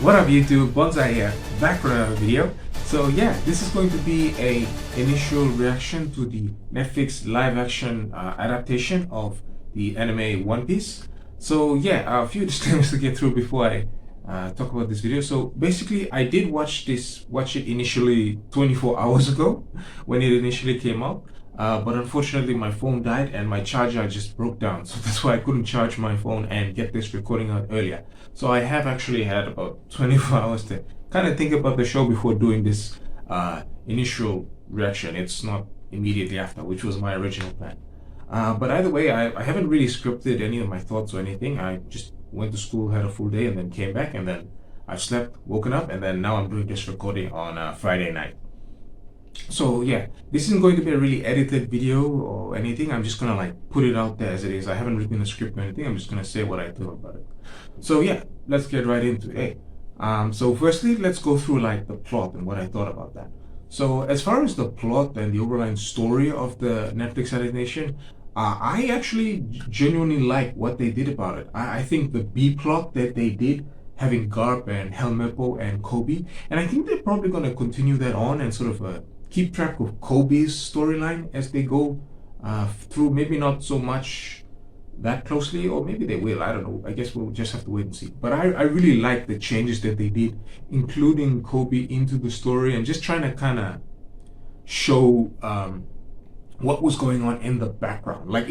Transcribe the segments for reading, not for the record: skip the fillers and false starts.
What up YouTube, BonzEyes here, back for another video. So yeah, this is going to be a initial reaction to the Netflix live action adaptation of the anime One Piece. So yeah, a few disclaimers to get through before I talk about this video. So basically, I did watch it initially 24 hours ago when it initially came out. But unfortunately my phone died and my charger just broke down, so that's why I couldn't charge my phone and get this recording out earlier. So I have actually had about 24 hours to kind of think about the show before doing this initial reaction. It's not immediately after, which was my original plan. But either way, I haven't really scripted any of my thoughts or anything. I just went to school, had a full day, and then came back, and then I slept, woken up, and then now I'm doing this recording on Friday night. So yeah, this isn't going to be a really edited video or anything. I'm just gonna like put it out there as it is. I haven't written a script or anything. I'm just gonna say what I thought about it. So yeah, let's get right into it. So firstly, let's go through like the plot and what I thought about that. So as far as the plot and the overall story of the Netflix adaptation, I actually genuinely like what they did about it. I think the B plot that they did, having Garp and Helmeppo and Kobe, and I think they're probably going to continue that on and sort of keep track of Kobe's storyline as they go through. Maybe not so much that closely, or maybe they will, I don't know. I guess we'll just have to wait and see. But I really like the changes that they did, including Kobe into the story and just trying to kind of show what was going on in the background. Like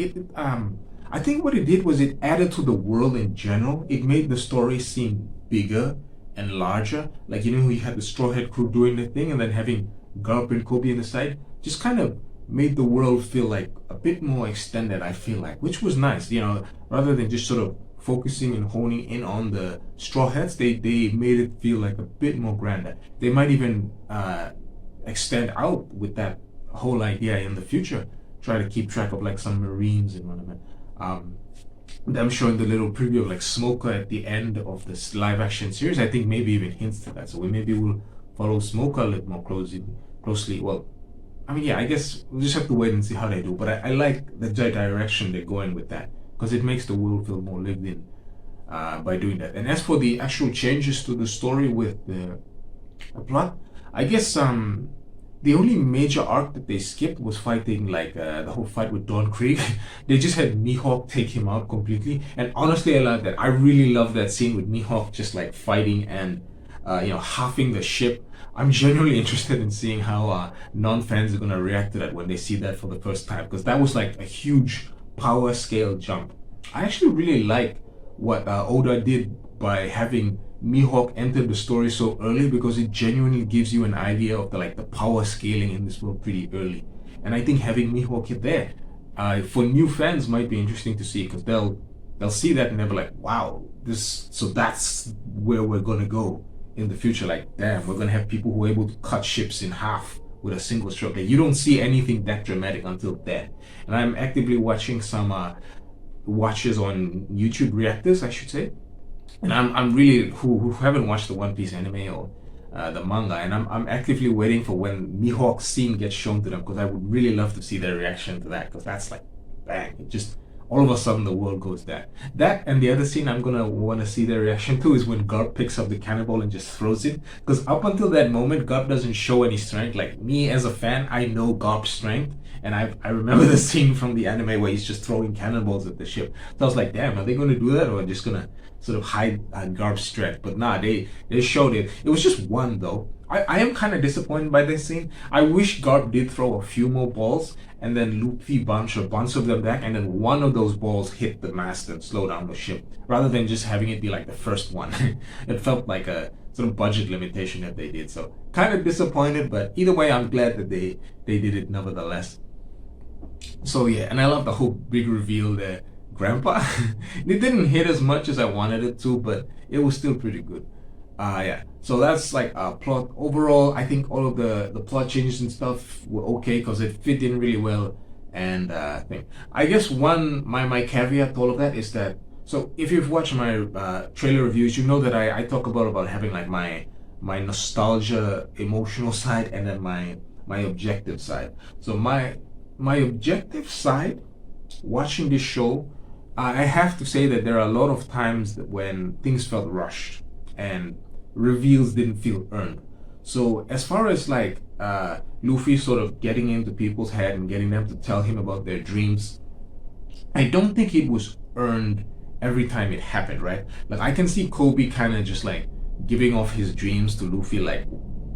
I think what it did was it added to the world in general. It made the story seem bigger and larger. Like, you know, you had the Straw Hat crew doing the thing, and then having Garp and Kobe on the side just kind of made the world feel like a bit more extended, I feel like, which was nice, you know, rather than just sort of focusing and honing in on the Straw Hats. They made it feel like a bit more grander. They might even extend out with that whole idea in the future, try to keep track of like some Marines and whatnot. Them showing the little preview of like Smoker at the end of this live action series, I think maybe even hints to that. So maybe we'll follow Smoker a little more closely. Well, I mean, yeah, I guess we'll just have to wait and see how they do. But I like the direction they're going with that, because it makes the world feel more lived in by doing that. And as for the actual changes to the story with the plot, I guess the only major arc that they skipped was fighting like the whole fight with Don Krieg. They just had Mihawk take him out completely, and honestly, I love that. I really love that scene with Mihawk just like fighting and you know, halving the ship. I'm genuinely interested in seeing how non-fans are gonna react to that when they see that for the first time, because that was like a huge power scale jump. I actually really like what Oda'a did by having Mihawk enter the story so early, because it genuinely gives you an idea of the power scaling in this world pretty early. And I think having Mihawk hit there for new fans might be interesting to see, because they'll see that and they'll be like, wow, so that's where we're gonna go in the future. Like, damn, we're gonna have people who are able to cut ships in half with a single stroke. Like, you don't see anything that dramatic until then. And I'm actively watching some watches on YouTube, reactors I should say, and I'm really who haven't watched the One Piece anime or the manga, and I'm actively waiting for when Mihawk's scene gets shown to them, because I would really love to see their reaction to that, because that's like, bang, it just all of a sudden the world goes that. And the other scene I'm gonna want to see their reaction to is when Garp picks up the cannonball and just throws it, because up until that moment Garp doesn't show any strength. Like, me as a fan, I know Garp's strength, and I remember the scene from the anime where he's just throwing cannonballs at the ship. So I was like, damn, are they gonna do that, or just gonna sort of hide Garp's strength? But nah, they showed it. It was just one though. I am kind of disappointed by this scene. I wish Garp did throw a few more balls, and then Luffy bunch a bunch of them back, and then one of those balls hit the mast and slow down the ship, rather than just having it be like the first one. It felt like a sort of budget limitation that they did. So kind of disappointed, but either way, I'm glad that they did it nevertheless. So yeah, and I love the whole big reveal there. Grandpa. It didn't hit as much as I wanted it to, but it was still pretty good. Yeah, so that's like plot. Overall, I think all of the plot changes and stuff were okay, because it fit in really well. And I guess my caveat to all of that is that, so if you've watched my trailer reviews, you know that I talk about having like my nostalgia emotional side, and then my objective side. So my objective side, watching this show, I have to say that there are a lot of times that when things felt rushed, and reveals didn't feel earned. So as far as like Luffy sort of getting into people's head and getting them to tell him about their dreams, I don't think it was earned every time it happened, right? Like I can see Kobe kind of just like giving off his dreams to Luffy, like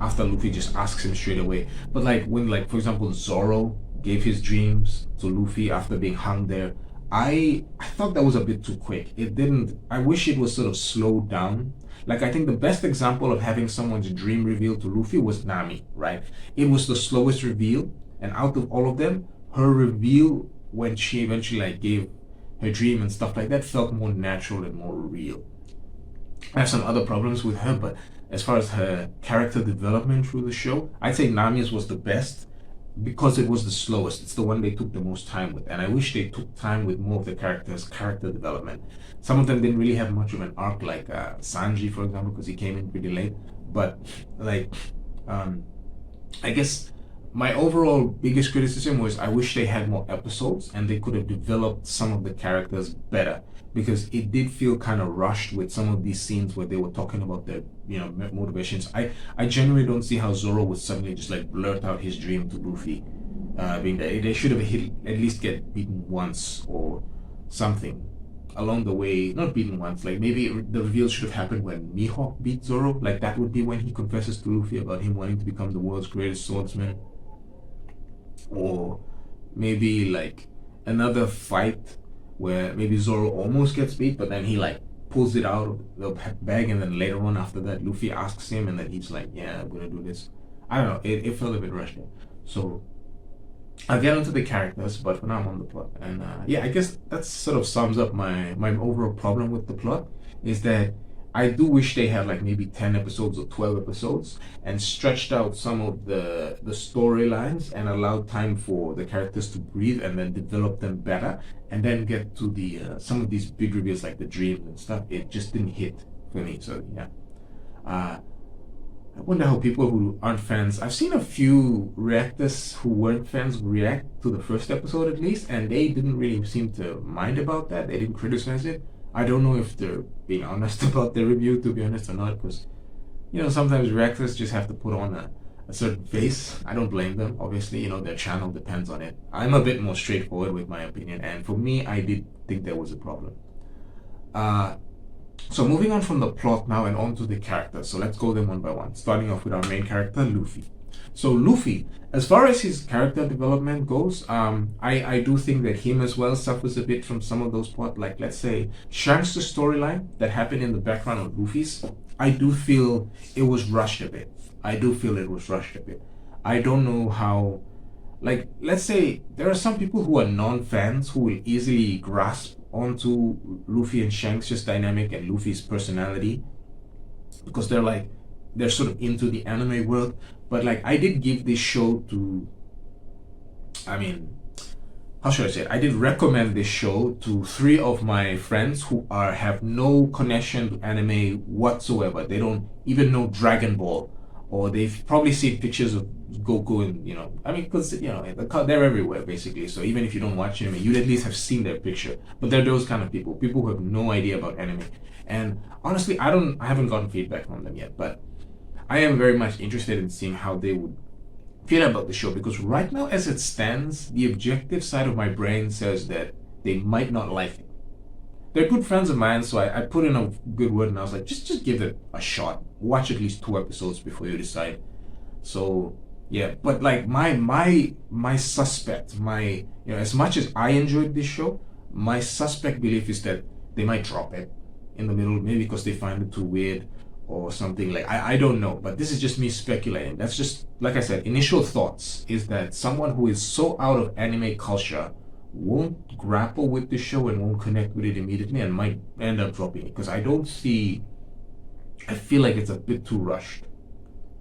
after Luffy just asks him straight away. But like when, like for example, Zoro gave his dreams to Luffy after being hung there, I thought that was a bit too quick. It didn't. I wish it was sort of slowed down. Like I think the best example of having someone's dream revealed to Luffy was Nami, right? It was the slowest reveal, and out of all of them, her reveal when she eventually like gave her dream and stuff like that felt more natural and more real. I have some other problems with her, but as far as her character development through the show, I'd say Nami's was the best because it was the slowest. It's the one they took the most time with, and I wish they took time with more of the characters' character development. Some of them didn't really have much of an arc, like Sanji, for example, because he came in pretty late. But like, I guess my overall biggest criticism was I wish they had more episodes and they could have developed some of the characters better, because it did feel kind of rushed with some of these scenes where they were talking about their motivations. I genuinely don't see how Zoro would suddenly just like blurt out his dream to Luffy, being that they should have at least get beaten once or something along the way. Not beaten once, like maybe the reveal should have happened when Mihawk beat Zoro. Like that would be when he confesses to Luffy about him wanting to become the world's greatest swordsman. Or maybe like another fight where maybe Zoro almost gets beat, but then he like pulls it out of the bag, and then later on after that, Luffy asks him, and then he's like, "Yeah, I'm gonna do this." I don't know. It felt a bit rushed. So I'll get into the characters, but for now I'm on the plot, and yeah, I guess that sort of sums up my overall problem with the plot. Is that I do wish they had like maybe 10 episodes or 12 episodes and stretched out some of the storylines and allowed time for the characters to breathe and then develop them better, and then get to the some of these big reveals like the dreams and stuff. It just didn't hit for me. So yeah, I wonder how people who aren't fans. I've seen a few reactors who weren't fans react to the first episode at least, and they didn't really seem to mind about that. They didn't criticize it. I don't know if they're being honest about their review, to be honest, or not, because sometimes reactors just have to put on a certain face. I don't blame them, obviously. Their channel depends on it. I'm a bit more straightforward with my opinion, and for me, I did think there was a problem. So moving on from the plot now and on to the characters. So let's go them one by one, starting off with our main character, Luffy. So Luffy, as far as his character development goes, I do think that him as well suffers a bit from some of those plot, like let's say Shanks' storyline that happened in the background of Luffy's. I do feel it was rushed a bit. I don't know how, like let's say there are some people who are non-fans who will easily grasp onto Luffy and Shanks' dynamic and Luffy's personality, because they're sort of into the anime world. But like I did give this show to, how should I say it? I did recommend this show to 3 of my friends who have no connection to anime whatsoever. They don't even know Dragon Ball, or they've probably seen pictures of Goku and because they're everywhere basically. So even if you don't watch anime, you'd at least have seen their picture. But they're those kind of people who have no idea about anime. And honestly, I haven't gotten feedback from them yet, but I am very much interested in seeing how they would feel about the show, because right now as it stands, the objective side of my brain says that they might not like it. They're good friends of mine, so I put in a good word and I was like, just give it a shot. Watch at least 2 episodes before you decide. So yeah, but like my suspect, as much as I enjoyed this show, my suspect belief is that they might drop it in the middle, maybe because they find it too weird or something. Like I don't know, but this is just me speculating. That's just, like I said, initial thoughts is that someone who is so out of anime culture won't grapple with the show and won't connect with it immediately and might end up dropping it, because I feel like it's a bit too rushed.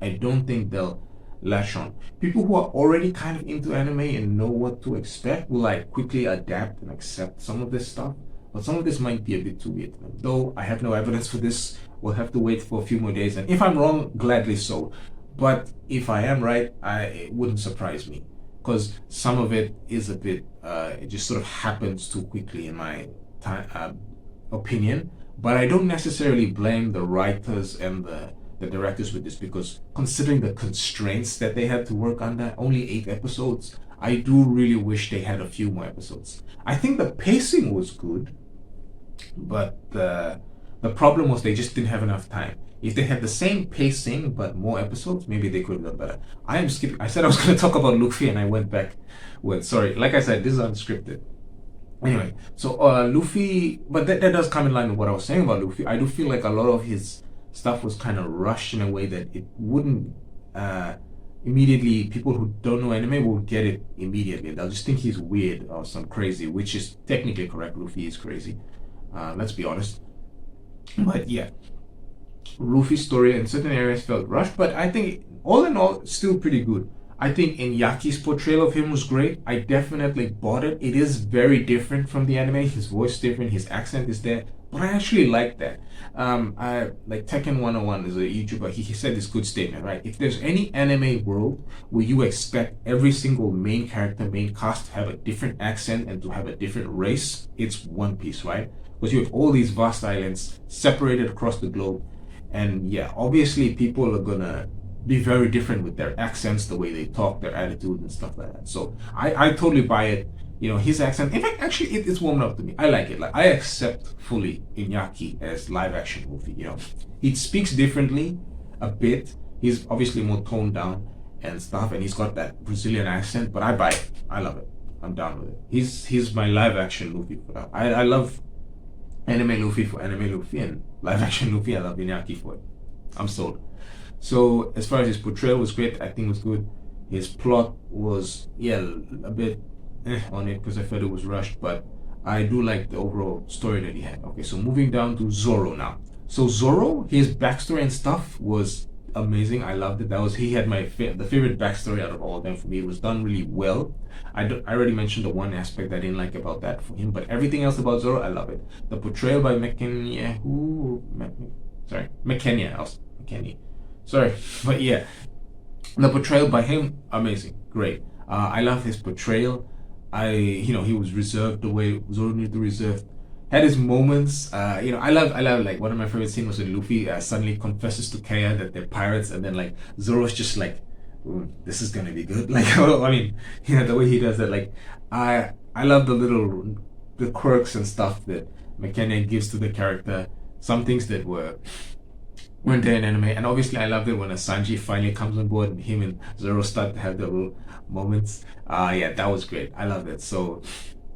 I don't think they'll latch on. People who are already kind of into anime and know what to expect will like quickly adapt and accept some of this stuff, but some of this might be a bit too weird. Though I have no evidence for this, we'll have to wait for a few more days, and if I'm wrong, gladly so. But if I am right, it wouldn't surprise me, because some of it is a bit, it just sort of happens too quickly in my opinion. But I don't necessarily blame the writers and the the directors with this, because considering the constraints that they had to work under, only 8 episodes, I do really wish they had a few more episodes. I think the pacing was good, but the problem was they just didn't have enough time. If they had the same pacing but more episodes, maybe they could have done better. I am skipping. I said I was going to talk about Luffy, and I went back. Sorry, like I said, this is unscripted. Anyway, so Luffy, but that does come in line with what I was saying about Luffy. I do feel like a lot of his stuff was kind of rushed in a way that it wouldn't immediately, people who don't know anime will get it immediately. They'll just think he's weird or some crazy, which is technically correct. Luffy is crazy. Let's be honest. But yeah, Luffy's story in certain areas felt rushed, but I think all in all, still pretty good. I think Inyaki's portrayal of him was great. I definitely bought it. It is very different from the anime. His voice is different. His accent is there. But I actually like that. I like Tekken 101 is a YouTuber. He said this good statement, right? If there's any anime world where you expect every single main character, main cast to have a different accent and to have a different race, it's One Piece, right? Because you have all these vast islands separated across the globe. And yeah, obviously people are gonna be very different with their accents, the way they talk, their attitude and stuff like that. So I totally buy it. You know, his accent, in fact, actually it's warmed up to me. I like it. Like, I accept fully Iñaki as live action Luffy. You know, he speaks differently a bit. He's obviously more toned down and stuff, and he's got that Brazilian accent, but I buy it. I love it. I'm down with it. He's my live action Luffy for that. I love anime Luffy for anime Luffy, and live action Luffy, I love Iñaki for it. I'm sold. So as far as his portrayal was great, acting was good. His plot was, yeah, a bit on it because I felt it was rushed, but I do like the overall story that he had. Okay, so moving down to Zoro now. So Zoro, his backstory and stuff was amazing. I loved it. He had the favorite backstory out of all of them for me. It was done really well. I already mentioned the one aspect I didn't like about that for him, but everything else about Zoro, I love it. The portrayal by McKenny. Sorry, but yeah, the portrayal by him, amazing, great. I love his portrayal. He was reserved the way Zoro needed to reserve. Had his moments. I love like one of my favorite scenes was when Luffy suddenly confesses to Kaya that they're pirates, and then like Zoro's just like, this is gonna be good. Like, I mean, the way he does that. Like, I love the quirks and stuff that McKenna gives to the character. Some things that weren't there in anime, and obviously I loved it when Sanji finally comes on board and him and Zoro start to have their little moments. Yeah, that was great. I loved it. So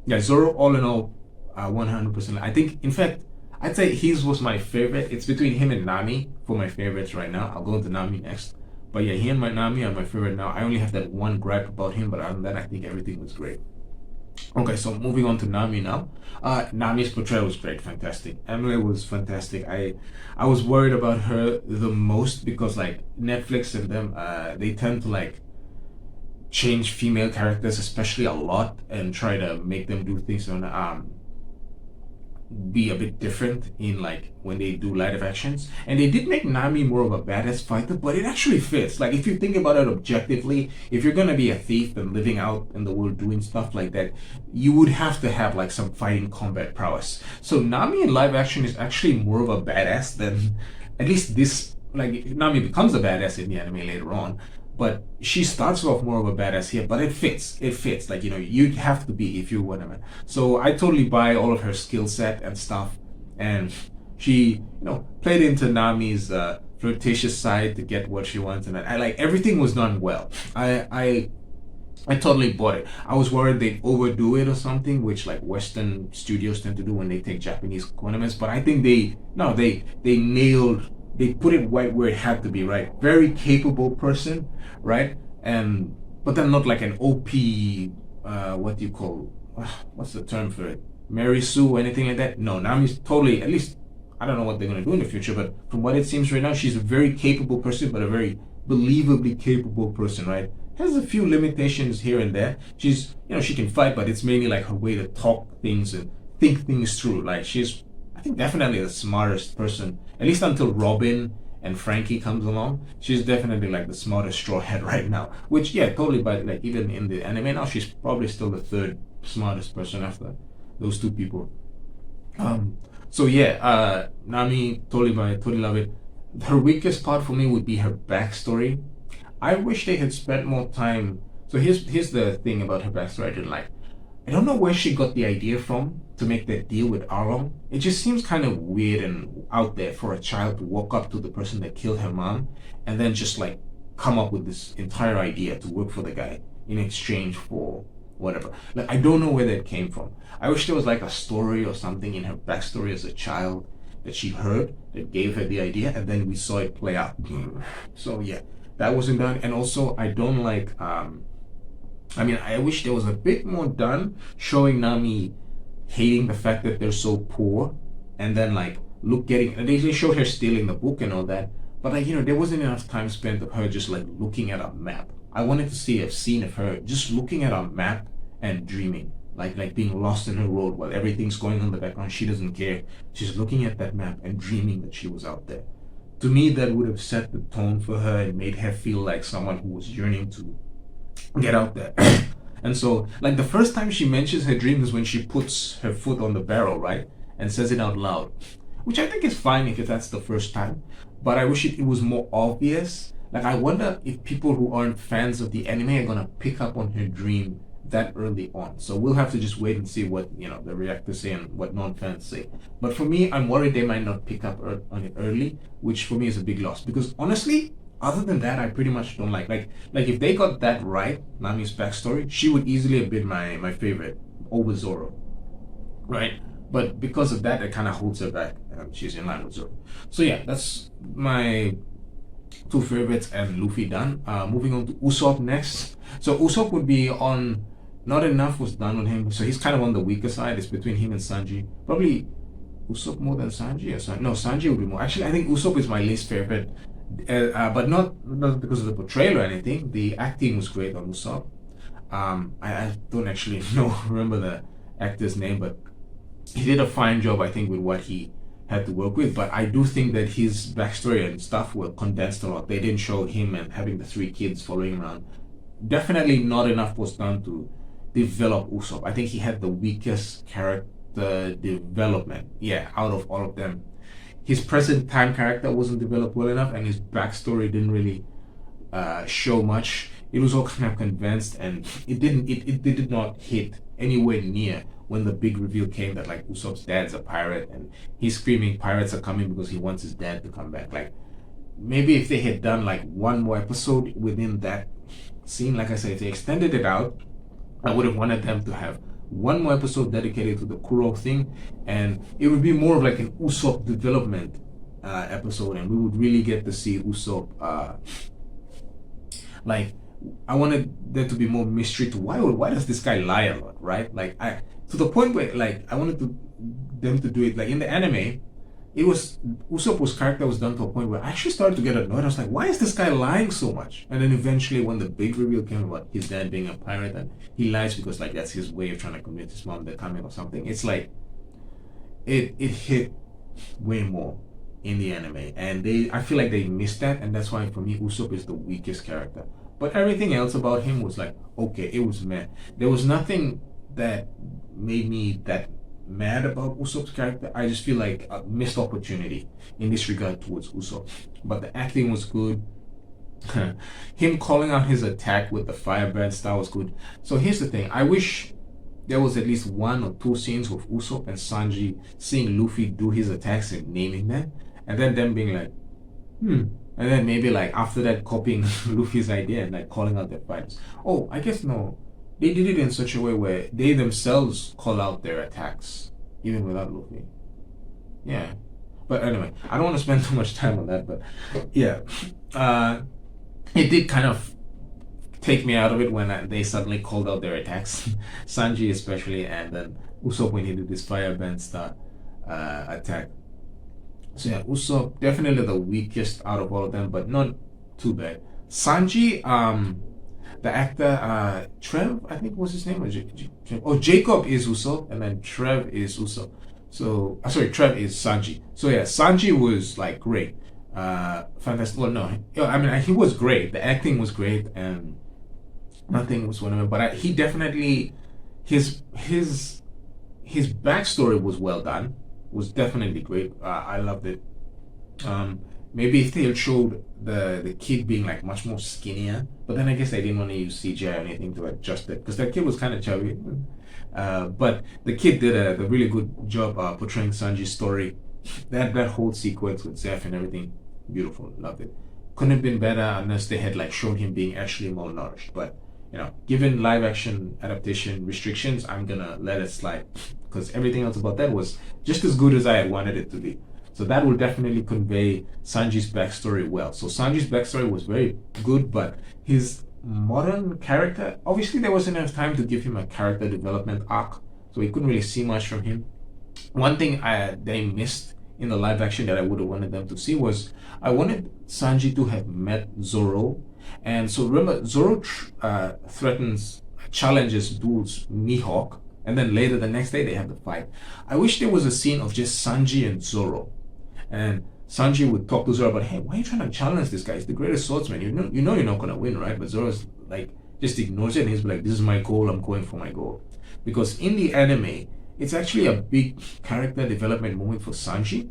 yeah, Zoro all in all, 100%. I think, in fact, I'd say his was my favorite. It's between him and Nami for my favorites right now. I'll go into Nami next. But yeah, he and Nami are my favorite now. I only have that one gripe about him, but other than that, I think everything was great. Okay, so moving on to Nami now. Nami's portrayal was great, fantastic. Emily was fantastic. I was worried about her the most because like Netflix and them, they tend to like change female characters, especially a lot, and try to make them do things on be a bit different in like when they do live actions. And they did make Nami more of a badass fighter, but it actually fits. Like, if you think about it objectively, if you're gonna be a thief and living out in the world doing stuff like that, you would have to have like some fighting combat prowess. So Nami in live action is actually more of a badass than, at least this, like, Nami becomes a badass in the anime later on, but she starts off more of a badass here, but it fits. Like, you'd have to be if you whatever. So I totally buy all of her skill set and stuff. And she, played into Nami's flirtatious side to get what she wants. And I like, everything was done well. I totally bought it. I was worried they'd overdo it or something, which like Western studios tend to do when they take Japanese tournaments. But I think they nailed. They put it right where it had to be, right? Very capable person, right? But then not like an OP, what do you call, what's the term for it? Mary Sue or anything like that? No, Nami's totally, at least, I don't know what they're going to do in the future, but from what it seems right now, she's a very capable person, but a very believably capable person, right? Has a few limitations here and there. She's, she can fight, but it's mainly like her way to talk things and think things through. Like, she's, I think, definitely the smartest person, at least until Robin and Frankie comes along. She's definitely like the smartest straw hat right now, which, yeah, totally. But like, even in the anime now, she's probably still the third smartest person after those two people. So yeah, Nami, totally love it. her weakest part for me would be her backstory. I wish they had spent more time. So here's the thing about her backstory I didn't like. I don't know where she got the idea from to make that deal with Arlong. It just seems kind of weird and out there for a child to walk up to the person that killed her mom and then just like come up with this entire idea to work for the guy in exchange for whatever. Like, I don't know where that came from. I wish there was like a story or something in her backstory as a child that she heard that gave her the idea, and then we saw it play out. So yeah, that wasn't done. And also, I don't like. I mean, I wish there was a bit more done showing Nami hating the fact that they're so poor, and then like and they showed her stealing the book and all that. But like, there wasn't enough time spent of her just like looking at a map. I wanted to see a scene of her just looking at a map and dreaming, like being lost in her road while everything's going on in the background. She doesn't care. She's looking at that map and dreaming that she was out there. To me, that would have set the tone for her and made her feel like someone who was yearning to get out there. And so, like, the first time she mentions her dream is when she puts her foot on the barrel, right? And says it out loud, which I think is fine if that's the first time. But I wish it was more obvious. Like, I wonder if people who aren't fans of the anime are gonna pick up on her dream that early on. So we'll have to just wait and see what the reactors say and what non-fans say. But for me, I'm worried they might not pick up on it early, which for me is a big loss. Because honestly, other than that, I pretty much don't like if they got that right, Nami's backstory, she would easily have been my favorite over Zoro, right? But because of that, it kind of holds her back, and she's in line with Zoro. So yeah, that's my two favorites and Luffy done. Moving on to Usopp next. So Usopp would be on. Not enough was done on him, so he's kind of on the weaker side. It's between him and Sanji. Probably Usopp more than Sanji, or Sanji? No, Sanji would be more. Actually, I think Usopp is my least favorite, but not because of the portrayal or anything. The acting was great on Usopp. I don't actually remember the actor's name, but he did a fine job, I think, with what he had to work with. But I do think that his backstory and stuff were condensed a lot. They didn't show him and having the 3 kids following him around. Definitely not enough was done to develop Usopp. I think he had the weakest character development, out of all of them. His present time character wasn't developed well enough, and his backstory didn't really show much. It was all kind of condensed, and it did not hit anywhere near when the big reveal came that like Usopp's dad's a pirate, and he's screaming pirates are coming because he wants his dad to come back. Like, maybe if they had done like one more episode within that scene, like I said, if they extended it out, I would have wanted them to have one more episode dedicated to the Kuro thing, and it would be more of like an Usopp development episode, and we would really get to see Usopp. Like, I wanted there to be more mystery to why does this guy lie a lot, right? Like, to the point where like I wanted them to do it like in the anime. It was Usopp's character was done to a point where I actually started to get annoyed. I was like, why is this guy lying so much? And then eventually, when the big reveal came about his dad being a pirate and he lies because like that's his way of trying to convince his mom they're coming or something, it's like it hit way more in the anime, and I feel like they missed that, and that's why for me Usopp is the weakest character. But everything else about him was like okay, it was meh. There was nothing that made me that mad about Usopp's character. I just feel like a missed opportunity in this regard towards Usopp. But the acting was good. Him calling out his attack with the firebrand style was good. So here's the thing. I wish there was at least 1 or 2 scenes with Usopp and Sanji seeing Luffy do his attacks and naming them, and then them being like, and then maybe like after that copying Luffy's idea and like calling out their fighters. Oh, I guess no. They did it in such a way where they themselves call out their attacks, even without Luffy. Yeah. But anyway, I don't want to spend too much time on that, but yeah. It did kind of take me out of it when they suddenly called out their attacks. Sanji especially, and then Usopp when he did this fireband star attack. So yeah, Usopp, definitely the weakest out of all of them, but not too bad. Sanji, the actor, Trev, I think was his name. Jacob is Usopp, and then Trev is Usopp. So, sorry, Trev is Sanji. So yeah, Sanji was like great, fantastic. Well, no, I mean he was great. The acting was great, and nothing was whatever. But he definitely his backstory was well done. Was definitely great. I loved it. maybe if they had showed the kid being like much more skinnier, but then I guess they didn't want to use CGI or anything to adjust it because that kid was kind of chubby. But the kid did a really good job portraying Sanji's story. That whole sequence with Zeph and everything, beautiful, loved it. Couldn't have been better unless they had like shown him being actually malnourished. But given live action adaptation restrictions, I'm gonna let it slide because everything else about that was just as good as I had wanted it to be. So that will definitely convey Sanji's backstory well. So Sanji's backstory was very good, but his modern character, obviously there wasn't enough time to give him a character development arc, so we couldn't really see much from him. One thing they missed in the live action that I would have wanted them to see was I wanted Sanji to have met Zoro. And so remember, Zoro challenges duels Mihawk, and then later the next day they have the fight. I wish there was a scene of just Sanji and Zoro, and Sanji would talk to Zoro about, hey, why are you trying to challenge this guy? He's the greatest swordsman. You know you're not gonna win, right? But Zoro's like just ignores it, and he's like, this is my goal. I'm going for my goal. Because in the anime, it's actually a big character development moment for Sanji,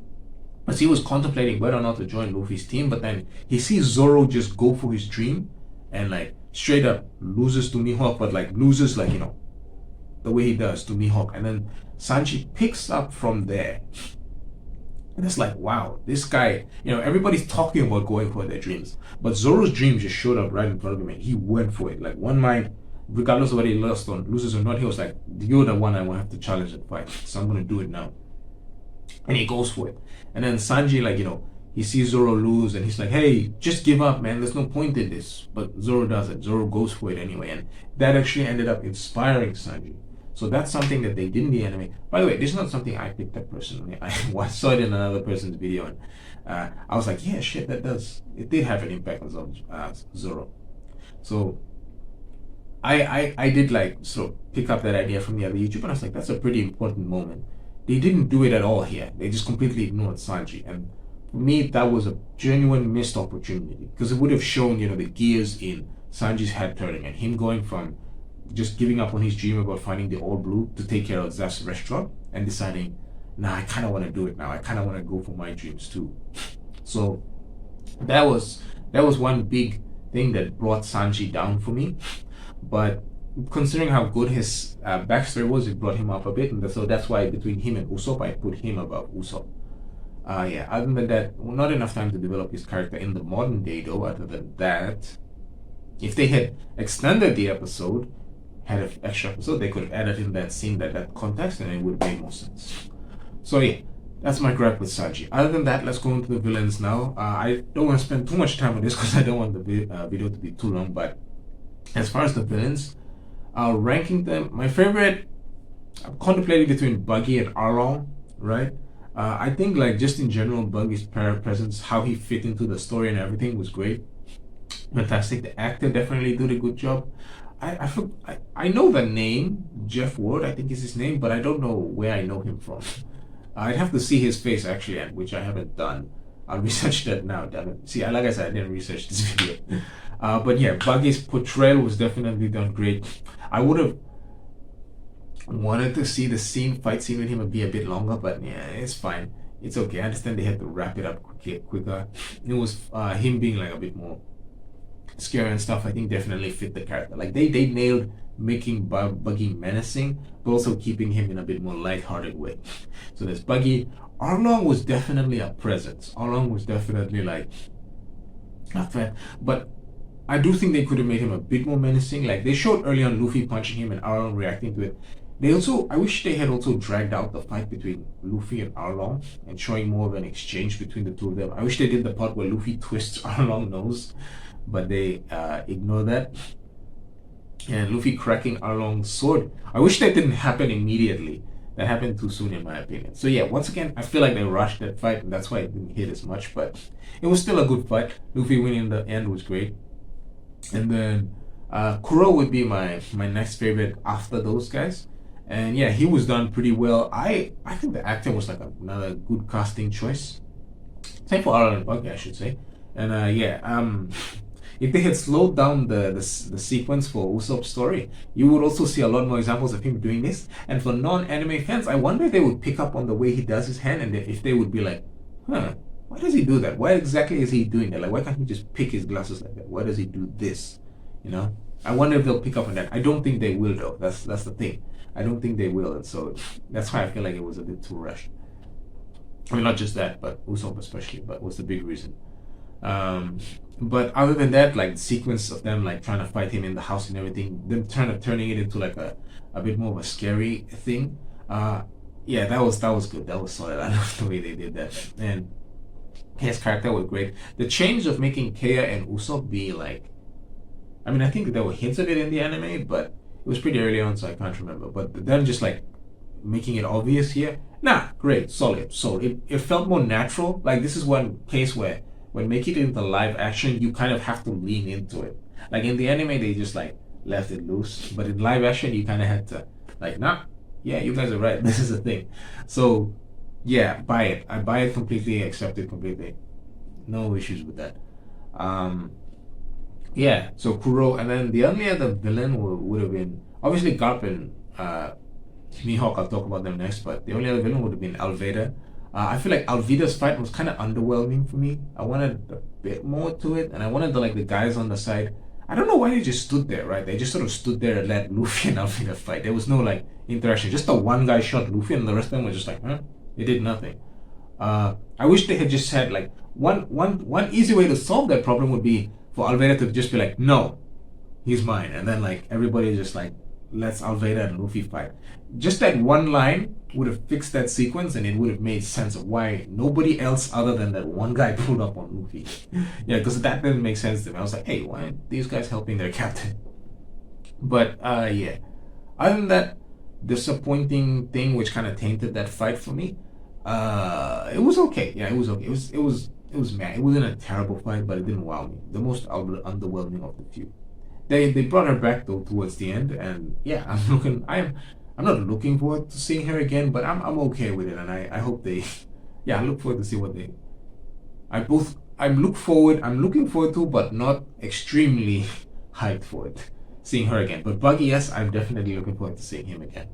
as he was contemplating whether or not to join Luffy's team, but then he sees Zoro just go for his dream and like straight up loses to Mihawk, but like loses like, the way he does to Mihawk. And then Sanji picks up from there. And it's like, wow, this guy, everybody's talking about going for their dreams, but Zoro's dream just showed up right in front of him and he went for it. Like one mind, regardless of whether he loses or not, he was like, you're the one I want to have to challenge and fight, so I'm going to do it now. And he goes for it. And then Sanji, like, he sees Zoro lose and he's like, hey, just give up, man. There's no point in this. But Zoro doesn't. Zoro goes for it anyway. And that actually ended up inspiring Sanji. So that's something that they did in the anime. By the way, this is not something I picked up personally. I saw it in another person's video and I was like, yeah, shit, it did have an impact on Zoro. So I did like sort of pick up that idea from the other YouTuber, and I was like, that's a pretty important moment. They didn't do it at all here. They just completely ignored Sanji. And for me, that was a genuine missed opportunity because it would have shown, the gears in Sanji's head turning and him going from just giving up on his dream about finding the All Blue to take care of Zeph's restaurant and deciding, nah, I kind of want to do it now. I kind of want to go for my dreams too. So that was one big thing that brought Sanji down for me. But considering how good his backstory was, it brought him up a bit, and so that's why between him and Usopp, I put him above Usopp. Other than that, not enough time to develop his character in the modern day though. Other than that, if they had extended the episode, had an extra episode, they could have added in that scene, that context, and it would make more sense. So yeah, that's my gripe with Sanji. Other than that, let's go into the villains now. I don't want to spend too much time on this because I don't want the video to be too long, but as far as the villains, ranking them, my favorite, I'm contemplating between Buggy and Arlong, right? I think like just in general, Buggy's presence, how he fit into the story and everything was great. Fantastic. The actor definitely did a good job. I know the name, Jeff Ward, I think is his name, but I don't know where I know him from. I'd have to see his face actually, which I haven't done. I'll research that now, damn it. See, like I said, I didn't research this video. But yeah, Buggy's portrayal was definitely done great. I would have wanted to see the fight scene with him be a bit longer, but yeah, it's fine. It's okay. I understand they had to wrap it up quicker. It was him being like a bit more scary and stuff. I think definitely fit the character. Like they nailed making Buggy menacing, but also keeping him in a bit more lighthearted way. So there's Buggy. Arlong was definitely a presence. Arlong was definitely like not threat, but I do think they could have made him a bit more menacing. Like they showed early on Luffy punching him and Arlong reacting to it. I wish they had also dragged out the fight between Luffy and Arlong and showing more of an exchange between the two of them. I wish they did the part where Luffy twists Arlong's nose, but they ignore that. And Luffy cracking Arlong's sword. I wish that didn't happen immediately. That happened too soon in my opinion. So yeah, once again, I feel like they rushed that fight and that's why it didn't hit as much, but it was still a good fight. Luffy winning in the end was great. And then Kuro would be my next favorite after those guys. And yeah, he was done pretty well. I think the actor was like another good casting choice. Same for Arlong and Buggy, I should say. And if they had slowed down the sequence for Usopp's story, you would also see a lot more examples of him doing this. And for non-anime fans, I wonder if they would pick up on the way he does his hand, and if they would be like, huh, why does he do that? Why exactly is he doing that? Like, why can't he just pick his glasses like that? Why does he do this? You know? I wonder if they'll pick up on that. I don't think they will, though. That's the thing. I don't think they will, and so that's why I feel like it was a bit too rushed. I mean, not just that, but Usopp especially, but was the big reason. But other than that, like the sequence of them like trying to fight him in the house and everything, them turning it into like a bit more of a scary thing. Yeah, that was good. That was solid. I love the way they did that. And his character was great. The change of making Kea and Usopp be like, I mean, I think there were hints of it in the anime, but it was pretty early on, so I can't remember. But them just like making it obvious here, nah, great, solid. So it felt more natural. Like this is one case where when making it into live action, you kind of have to lean into it. Like in the anime, they just like left it loose, but in live action, you kind of had to like, nah, yeah, you guys are right. This is a thing. So yeah, buy it. I buy it completely, accept it completely. No issues with that. Yeah, so Kuro, and then the only other villain would have been obviously Garp and Mihawk. I'll talk about them next, but the only other villain would have been Alveda. I feel like Alvida's fight was kind of underwhelming for me. I wanted a bit more to it, and I wanted the guys on the side. I don't know why they just stood there, right? They just sort of stood there and let Luffy and Alvida fight. There was no like interaction. Just the one guy shot Luffy, and the rest of them were just like, huh? They did nothing. I wish they had just had like one easy way to solve that problem would be for Alveda to just be like, no, he's mine, and then like everybody just like lets Alveda and Luffy fight. Just that one line would have fixed that sequence, and it would have made sense of why nobody else other than that one guy pulled up on Luffy. Yeah, because that didn't make sense to me. I was like, hey, why aren't these guys helping their captain? But yeah, other than that disappointing thing which kind of tainted that fight for me, it was okay. Yeah, it was okay. It was mad. It wasn't a terrible fight, but it didn't wow me. The most underwhelming of the few. They brought her back though towards the end, and yeah, I'm not looking forward to seeing her again, but I'm okay with it, and I hope they, yeah, I look forward to see what they. I'm looking forward to, but not extremely hyped for it, seeing her again. But Buggy, yes, I'm definitely looking forward to seeing him again.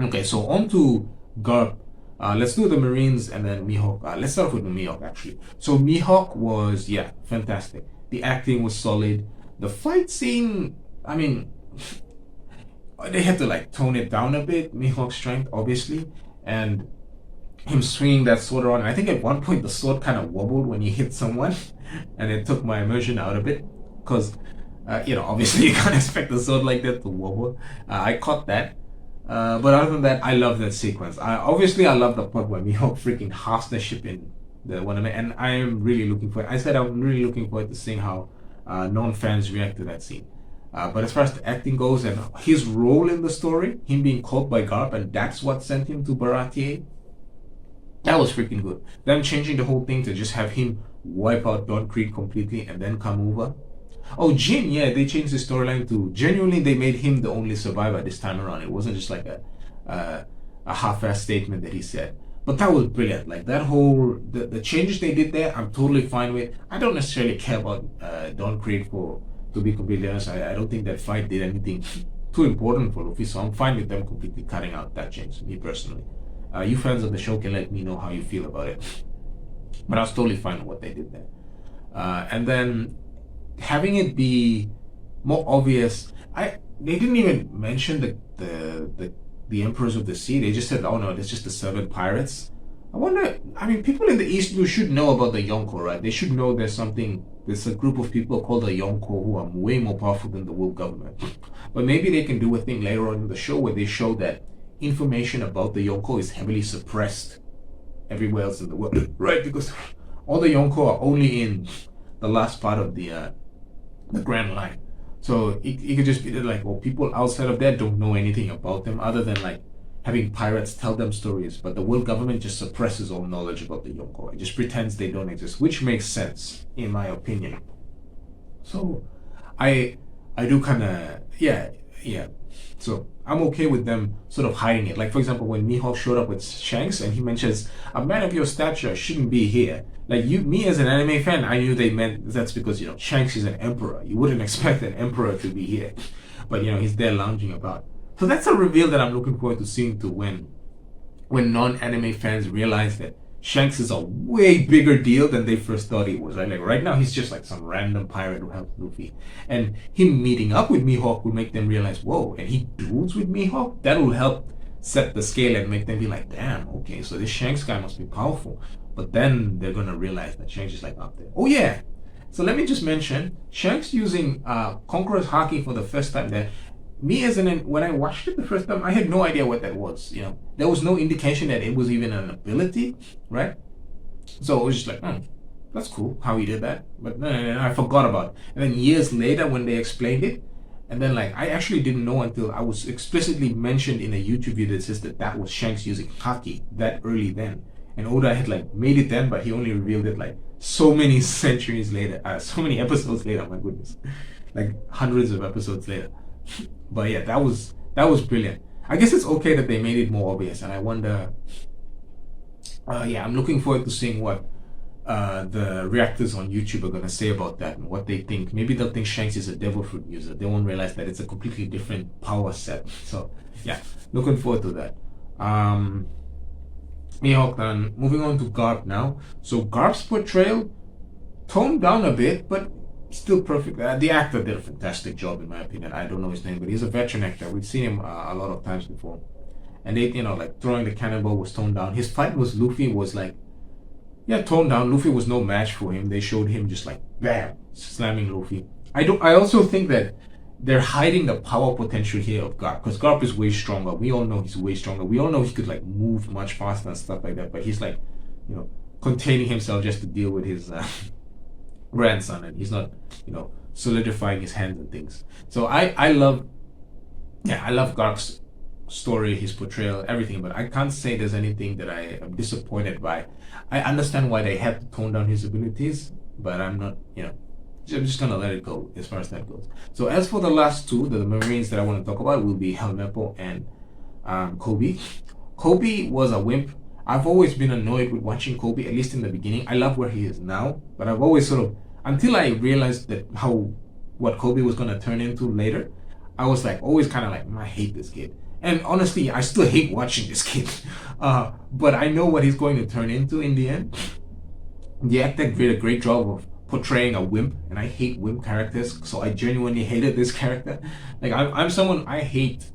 Okay, so on to Garp. Let's do the Marines and then Mihawk. Let's start with the Mihawk actually. So Mihawk was, yeah, fantastic. The acting was solid. The fight scene, I mean, they had to like tone it down a bit. Mihawk's strength, obviously, and him swinging that sword around. And I think at one point the sword kind of wobbled when he hit someone, and it took my immersion out a bit because, obviously you can't expect a sword like that to wobble. I caught that. But other than that, I love that sequence. I love the part where Mihawk freaking halves the ship in the one, and I am really looking for it. I said I'm really looking forward to seeing how non-fans react to that scene. But as far as the acting goes and his role in the story, him being caught by Garp, and that's what sent him to Baratie, that was freaking good. Them changing the whole thing to just have him wipe out Don Creed completely and then come over. Oh, Jin, yeah, they changed the storyline to genuinely they made him the only survivor this time around. It wasn't just like a half-assed statement that he said. But that was brilliant. Like that whole the changes they did there, I'm totally fine with. I don't necessarily care about Don Creed to be completely honest. I don't think that fight did anything too important for Luffy, so I'm fine with them completely cutting out that change, me personally. You fans of the show can let me know how you feel about it. But I was totally fine with what they did there. And then having it be more obvious, they didn't even mention the Emperors of the Sea. They just said, oh no, it's just the 7 pirates. I wonder, I mean, people in the East you should know about the Yonko, right? They should know there's a group of people called the Yonko who are way more powerful than the world government. But maybe they can do a thing later on in the show where they show that information about the Yonko is heavily suppressed everywhere else in the world, right? Because all the Yonko are only in the last part of the Grand Line. So it could just be like, well, people outside of that don't know anything about them other than like having pirates tell them stories, but the world government just suppresses all knowledge about the Yonko. It just pretends they don't exist, which makes sense in my opinion. So I do kind of yeah. So I'm okay with them sort of hiding it. Like for example, when Mihawk showed up with Shanks and he mentions a man of your stature shouldn't be here. Like me as an anime fan, I knew they meant that's because Shanks is an emperor. You wouldn't expect an emperor to be here, but he's there lounging about. So that's a reveal that I'm looking forward to seeing when non-anime fans realize that Shanks is a way bigger deal than they first thought he was, right? Like right now he's just like some random pirate who helped Luffy. And him meeting up with Mihawk will make them realize, whoa, and he duels with Mihawk? That will help set the scale and make them be like, damn, okay, so this Shanks guy must be powerful. But then they're gonna realize that Shanks is like up there. Oh yeah. So let me just mention Shanks using Conqueror's Haki for the first time there. Me as when I watched it the first time, I had no idea what that was. You know, there was no indication that it was even an ability, right? So it was just like, that's cool how he did that. But no, I forgot about it. And then years later, when they explained it, and then like I actually didn't know until I was explicitly mentioned in a YouTube video that says that was Shanks using Haki that early then. And Oda had like made it then, but he only revealed it like so many centuries later, so many episodes later. My goodness, like hundreds of episodes later. But yeah, that was brilliant. I guess it's okay that they made it more obvious, and I wonder. Yeah, I'm looking forward to seeing what the reactors on YouTube are gonna say about that and what they think. Maybe they'll think Shanks is a devil fruit user. They won't realize that it's a completely different power set. So yeah, looking forward to that. Mihawk done. Moving on to Garp now. So Garp's portrayal toned down a bit, but still perfect. The actor did a fantastic job in my opinion. I don't know his name, but he's a veteran actor. We've seen him a lot of times before. And they, like throwing the cannonball was toned down. His fight with Luffy was like, yeah, toned down. Luffy was no match for him. They showed him just like, bam, slamming Luffy. I also think that they're hiding the power potential here of Garp, because Garp is way stronger. We all know he's way stronger. We all know he could like move much faster and stuff like that. But he's like, containing himself just to deal with his grandson, and he's not, solidifying his hands and things. So I love Garp's story, his portrayal, everything. But I can't say there's anything that I am disappointed by. I understand why they had to tone down his abilities, but I'm not, I'm just gonna let it go as far as that goes. So as for the last two, the Marines that I want to talk about will be Helmeppo and Kobe. Kobe was a wimp. I've always been annoyed with watching Kobe, at least in the beginning. I love where he is now, but I've always sort of, until I realized that what Kobe was gonna turn into later, I was like always kind of like, I hate this kid. And honestly, I still hate watching this kid. But I know what he's going to turn into in the end. The actor did a great job of portraying a wimp, and I hate wimp characters, so I genuinely hated this character. Like I'm someone, I hate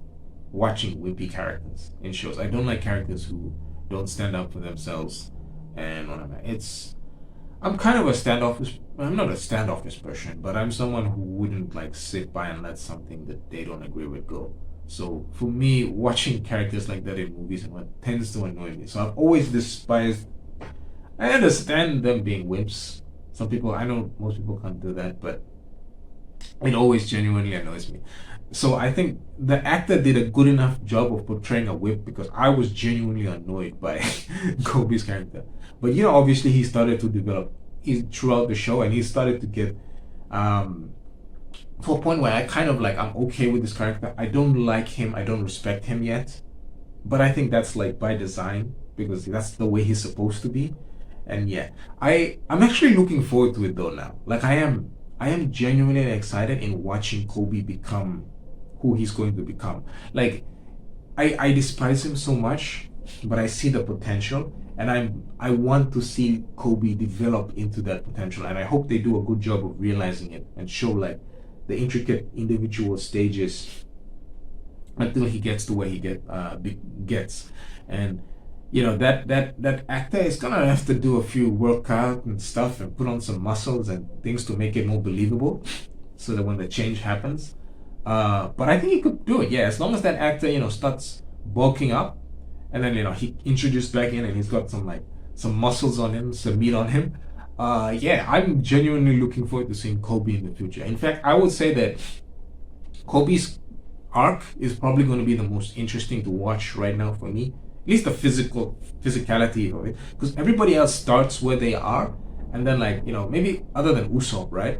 watching wimpy characters in shows. I don't like characters who don't stand up for themselves and whatever. I'm kind of a standoffish. I'm not a standoffish person, but I'm someone who wouldn't like sit by and let something that they don't agree with go. So for me, watching characters like that in movies and what tends to annoy me. So I've always despised. I understand them being wimps. Some people, I know most people can't do that, but it always genuinely annoys me. So I think the actor did a good enough job of portraying a whip, because I was genuinely annoyed by Kobe's character. But obviously he started to develop throughout the show, and he started to get to a point where I kind of like, I'm okay with this character. I don't like him, I don't respect him yet, but I think that's like by design, because that's the way he's supposed to be. And yeah, I'm actually looking forward to it though now. Like I am genuinely excited in watching Kobe become who he's going to become. Like I despise him so much, but I see the potential, and I want to see Kobe develop into that potential, and I hope they do a good job of realizing it and show like the intricate individual stages until he gets to where he gets. And that actor is gonna have to do a few workout and stuff and put on some muscles and things to make it more believable, so that when the change happens. But I think he could do it, yeah, as long as that actor, starts bulking up, and then he introduced back in and he's got some muscles on him, some meat on him. Yeah, I'm genuinely looking forward to seeing Kobe in the future. In fact, I would say that Kobe's arc is probably going to be the most interesting to watch right now for me. At least the physicality of it, because everybody else starts where they are, and then maybe other than Usopp, right?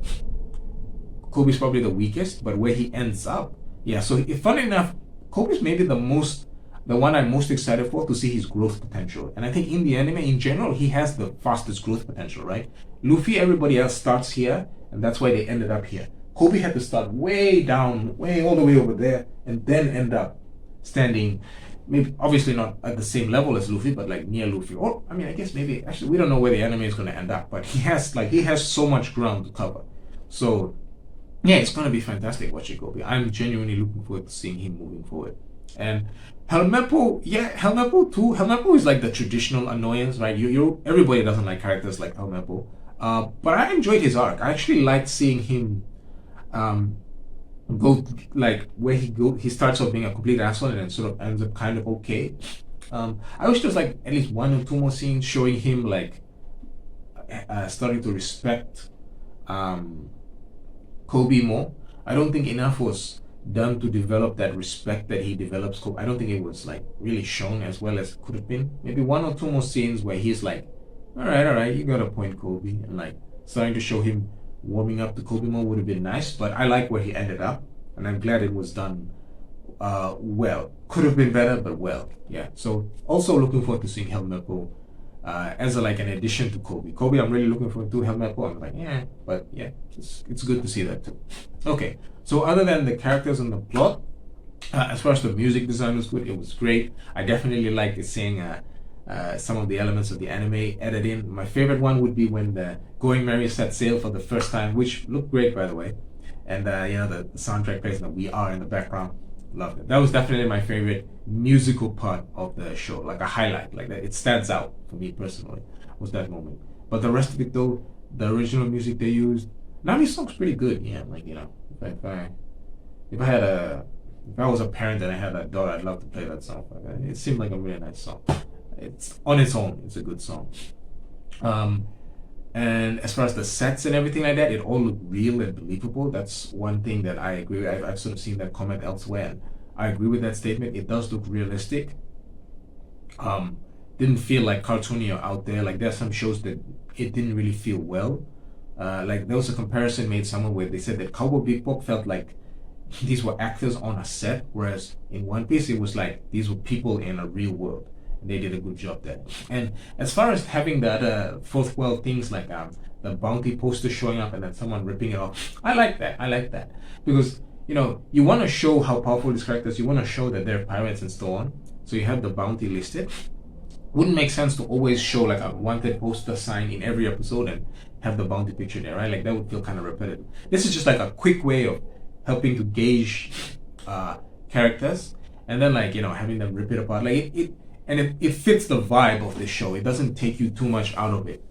Kobe's probably the weakest, but where he ends up, yeah. So funny enough, Kobe's maybe the one I'm most excited for, to see his growth potential. And I think in the anime in general, he has the fastest growth potential, right? Luffy, everybody else starts here, and that's why they ended up here. Kobe had to start way down, way all the way over there, and then end up standing maybe obviously not at the same level as Luffy, but like near Luffy. Or I mean, I guess maybe actually we don't know where the anime is going to end up, but he has so much ground to cover. So yeah, it's going to be fantastic watching Kobe. I'm genuinely looking forward to seeing him moving forward. And Helmeppo, yeah, Helmeppo too. Helmeppo is like the traditional annoyance, right? Everybody doesn't like characters like Helmeppo. But I enjoyed his arc. I actually liked seeing him go like where he starts off being a complete asshole and then sort of ends up kind of okay. I wish there was like at least one or two more scenes showing him like starting to respect Kobe more. I don't think enough was done to develop that respect that he develops Kobe. I don't think it was like really shown as well as it could have been. Maybe one or two more scenes where he's like, all right, you got a point, Kobe, and like starting to show him warming up to Kobe more would have been nice. But I like where he ended up, and I'm glad it was done well. Could have been better, but well, yeah. So also looking forward to seeing Helmeppo as like an addition to Kobe. Kobe, I'm really looking forward to Helmeppo. I'm like, yeah, but yeah, it's good to see that too. Okay, so other than the characters and the plot, as far as the music design was good, it was great. I definitely liked seeing some of the elements of the anime added in. My favorite one would be when the Going Merry set sail for the first time, which looked great, by the way. And the soundtrack plays and We Are in the background. Loved it. That was definitely my favorite musical part of the show, like a highlight, like that. It stands out for me personally, was that moment. But the rest of it though, the original music they used, Nami's song's pretty good. Yeah, like if I was a parent and I had a daughter, I'd love to play that song. It seemed like a really nice song. It's on its own, it's a good song. And as far as the sets and everything like that, it all looked real and believable. That's one thing that I agree with. I've sort of seen that comment elsewhere, and I agree with that statement. It does look realistic. Didn't feel like cartoony or out there. Like there's some shows that it didn't really feel well. Like there was a comparison made somewhere where they said that Cowboy Bebop felt like these were actors on a set, whereas in One Piece it was like these were people in a real world. They did a good job there. And as far as having the other fourth world things like the bounty poster showing up and then someone ripping it off, I like that because you want to show how powerful these characters. You want to show that they're pirates and so on. So you have the bounty listed. Wouldn't make sense to always show like a wanted poster sign in every episode and have the bounty picture there, right? Like that would feel kind of repetitive. This is just like a quick way of helping to gauge characters and then having them rip it apart. Like it fits the vibe of the show. It doesn't take you too much out of it.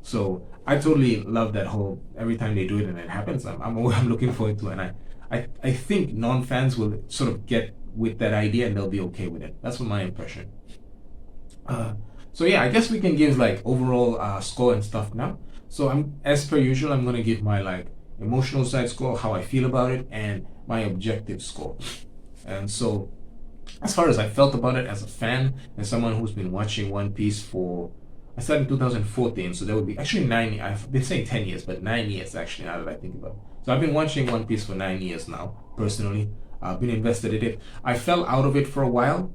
So I totally love that whole every time they do it and it happens. I'm looking forward to it, and I think non-fans will sort of get with that idea and they'll be okay with it. That's my impression. So yeah, I guess we can give like overall score and stuff now. So as per usual, I'm gonna give my like emotional side score, how I feel about it, and my objective score. And so as far as I felt about it as a fan and someone who's been watching One Piece I started in 2014, so that would be actually 9 I've been saying 10 years, but 9 years actually, now that I think about it. So I've been watching One Piece for 9 years now, personally. I've been invested in it. I fell out of it for a while.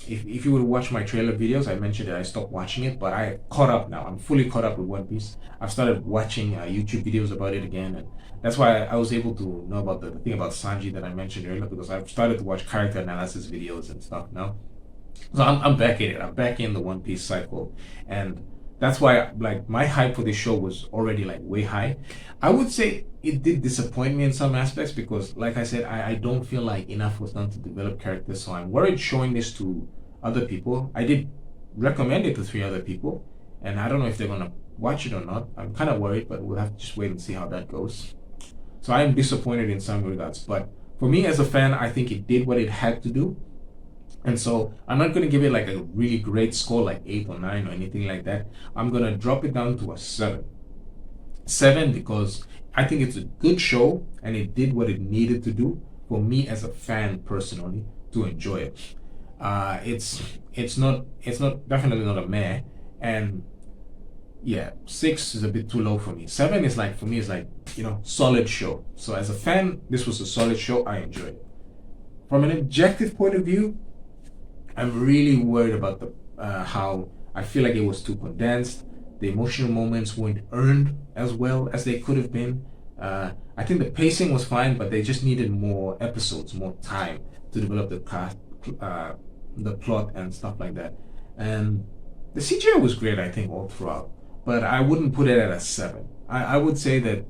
If you would watch my trailer videos, I mentioned that I stopped watching it, but I caught up now. I'm fully caught up with One Piece. I've started watching YouTube videos about it again, and that's why I was able to know about the thing about Sanji that I mentioned earlier, because I've started to watch character analysis videos and stuff now. So I'm back in it. I'm back in the One Piece cycle, and that's why like my hype for this show was already like way high. I would say it did disappoint me in some aspects because, like I said, I don't feel like enough was done to develop characters. So I'm worried showing this to other people. I did recommend it to 3 other people, and I don't know if they're gonna watch it or not. I'm kind of worried, but we'll have to just wait and see how that goes. So I am disappointed in some regards, but for me as a fan, I think it did what it had to do. And so I'm not going to give it like a really great score like 8 or 9 or anything like that. I'm going to drop it down to a 7. 7 because I think it's a good show and it did what it needed to do for me as a fan personally to enjoy it. It's not definitely not a meh, and yeah, 6 is a bit too low for me. 7 is like, for me, is like, solid show. So as a fan, this was a solid show. I enjoyed it. From an objective point of view, I'm really worried about the how I feel like it was too condensed. The emotional moments weren't earned as well as they could have been. I think the pacing was fine, but they just needed more episodes, more time to develop the the plot and stuff like that. And the CGI was great, I think, all throughout. But I wouldn't put it at a 7. I would say that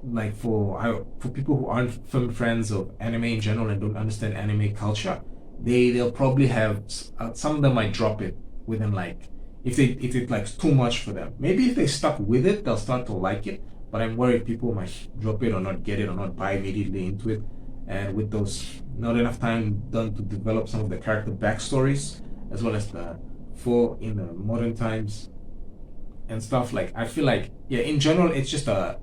like for people who aren't film friends of anime in general and don't understand anime culture, they'll probably have some of them might drop it within like if it's like too much for them. Maybe if they stuck with it, they'll start to like it. But I'm worried people might drop it or not get it or not buy immediately into it. And with those not enough time done to develop some of the character backstories as well as the in the modern times and stuff, like I feel like in general it's just a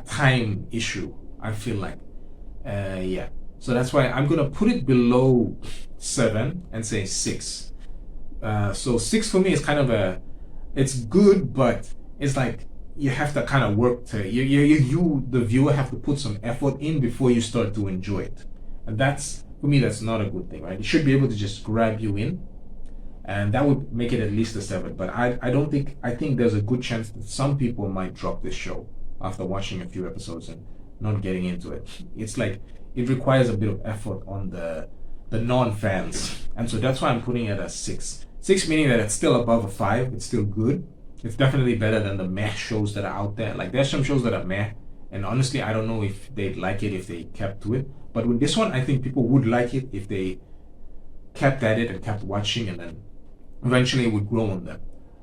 time issue. I feel like so that's why I'm gonna put it below 7 and say 6. So 6 for me is kind of it's good, but it's like you have to kind of work to you the viewer have to put some effort in before you start to enjoy it, and that's for me that's not a good thing, right? It should be able to just grab you in, and that would make it at least a 7. But I think there's a good chance that some people might drop this show after watching a few episodes and not getting into it. It's like it requires a bit of effort on the non-fans, and so that's why I'm putting it at 6. 6 meaning that it's still above a 5. It's still good. It's definitely better than the meh shows that are out there. Like there's some shows that are meh, and honestly I don't know if they'd like it if they kept to it. But with this one, I think people would like it if they kept at it and kept watching, and then eventually it would grow on them.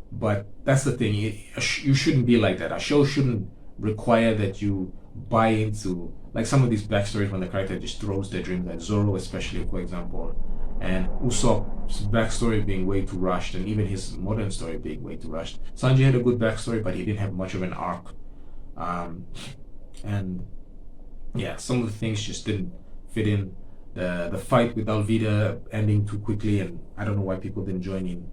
But that's the thing. You shouldn't be like that. A show shouldn't require that you buy into like some of these backstories when the character just throws their dreams, like Zoro especially, for example, and Usopp's backstory being way too rushed, and even his modern story being way too rushed. Sanji had a good backstory, but he didn't have much of an arc. And yeah, some of the things just didn't fit in. The fight with Alvida ending too quickly, and I don't know why people didn't join in.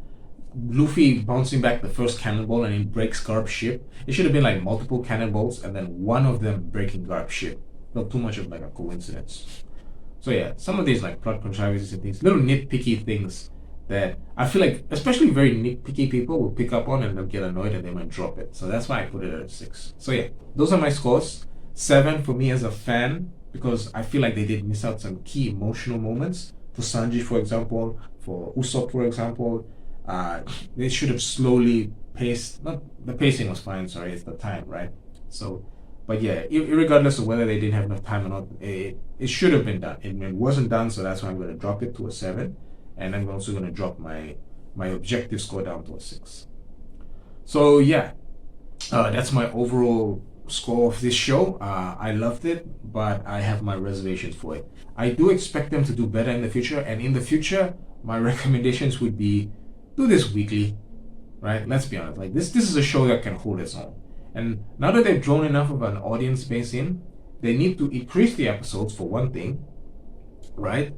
Luffy bouncing back the first cannonball and he breaks Garp's ship. It should have been like multiple cannonballs and then one of them breaking Garp's ship. Not too much of like a coincidence. So yeah, some of these like plot contrivances and things, little nitpicky things that I feel like especially very nitpicky people will pick up on and they'll get annoyed and they might drop it. So that's why I put it at a 6. So yeah, those are my scores. 7 for me as a fan, because I feel like they did miss out some key emotional moments. For Sanji, for example, for Usopp, for example, they should have slowly paced. Not the pacing was fine. Sorry, it's the time, right? So, but yeah, regardless of whether they didn't have enough time or not, it should have been done. It wasn't done, so that's why I'm going to drop it to a 7, and I'm also going to drop my objective score down to a 6. So yeah, that's my overall score of this show. I loved it, but I have my reservations for it. I do expect them to do better in the future, and in the future, my recommendations would be do this weekly, right? Let's be honest. Like this is a show that can hold its own. And now that they've drawn enough of an audience base in, they need to increase the episodes for one thing, right?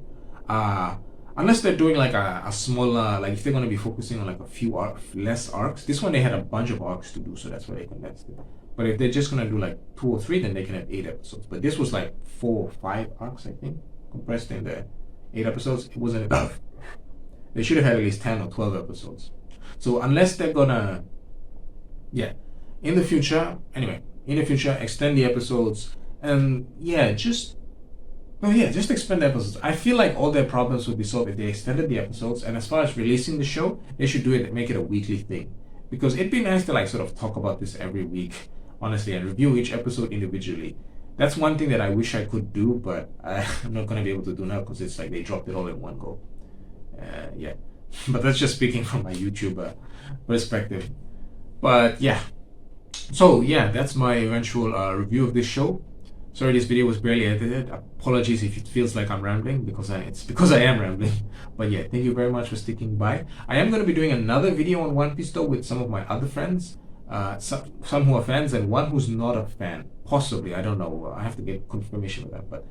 Unless they're doing like a smaller, like if they're going to be focusing on like a few less arcs. This one they had a bunch of arcs to do, so that's why they condensed it. But if they're just going to do like 2 or 3, then they can have 8 episodes. But this was like 4 or 5 arcs, I think, compressed in the 8 episodes. It wasn't enough. They should have had at least 10 or 12 episodes. So unless they're gonna, in the future, extend the episodes, and just expand the episodes. I feel like all their problems would be solved if they extended the episodes. And as far as releasing the show, they should do it, make it a weekly thing, because it'd be nice to like sort of talk about this every week, honestly, and review each episode individually. That's one thing that I wish I could do, but I'm not gonna be able to do now because it's like they dropped it all in one go. But that's just speaking from my YouTube perspective. But yeah, so yeah, that's my eventual review of this show. Sorry, this video was barely edited. Apologies if it feels like I'm rambling, because it's because I am rambling. But yeah, thank you very much for sticking by. I am going to be doing another video on One Piece though with some of my other friends, some who are fans and one who's not a fan, possibly. I don't know. I have to get confirmation of that. But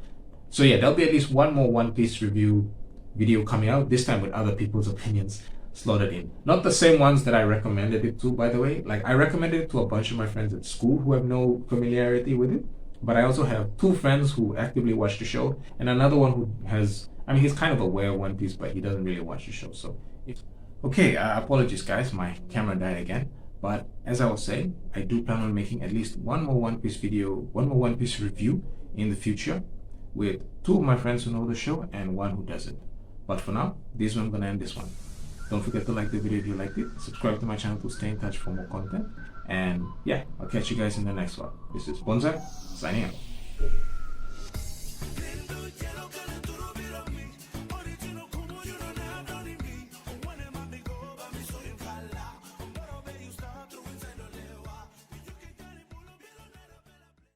so yeah, there'll be at least one more One Piece review video coming out, this time with other people's opinions slotted in. Not the same ones that I recommended it to, by the way. Like I recommended it to a bunch of my friends at school who have no familiarity with it. But I also have 2 friends who actively watch the show, and another one who has, he's kind of aware of One Piece, but he doesn't really watch the show. So, okay, apologies guys, my camera died again. But as I was saying, I do plan on making at least one more One Piece review in the future with 2 of my friends who know the show and one who doesn't. But for now, this one I'm gonna end this one. Don't forget to like the video if you liked it. Subscribe to my channel to stay in touch for more content. And yeah, I'll catch you guys in the next one. This is BonzEye signing out.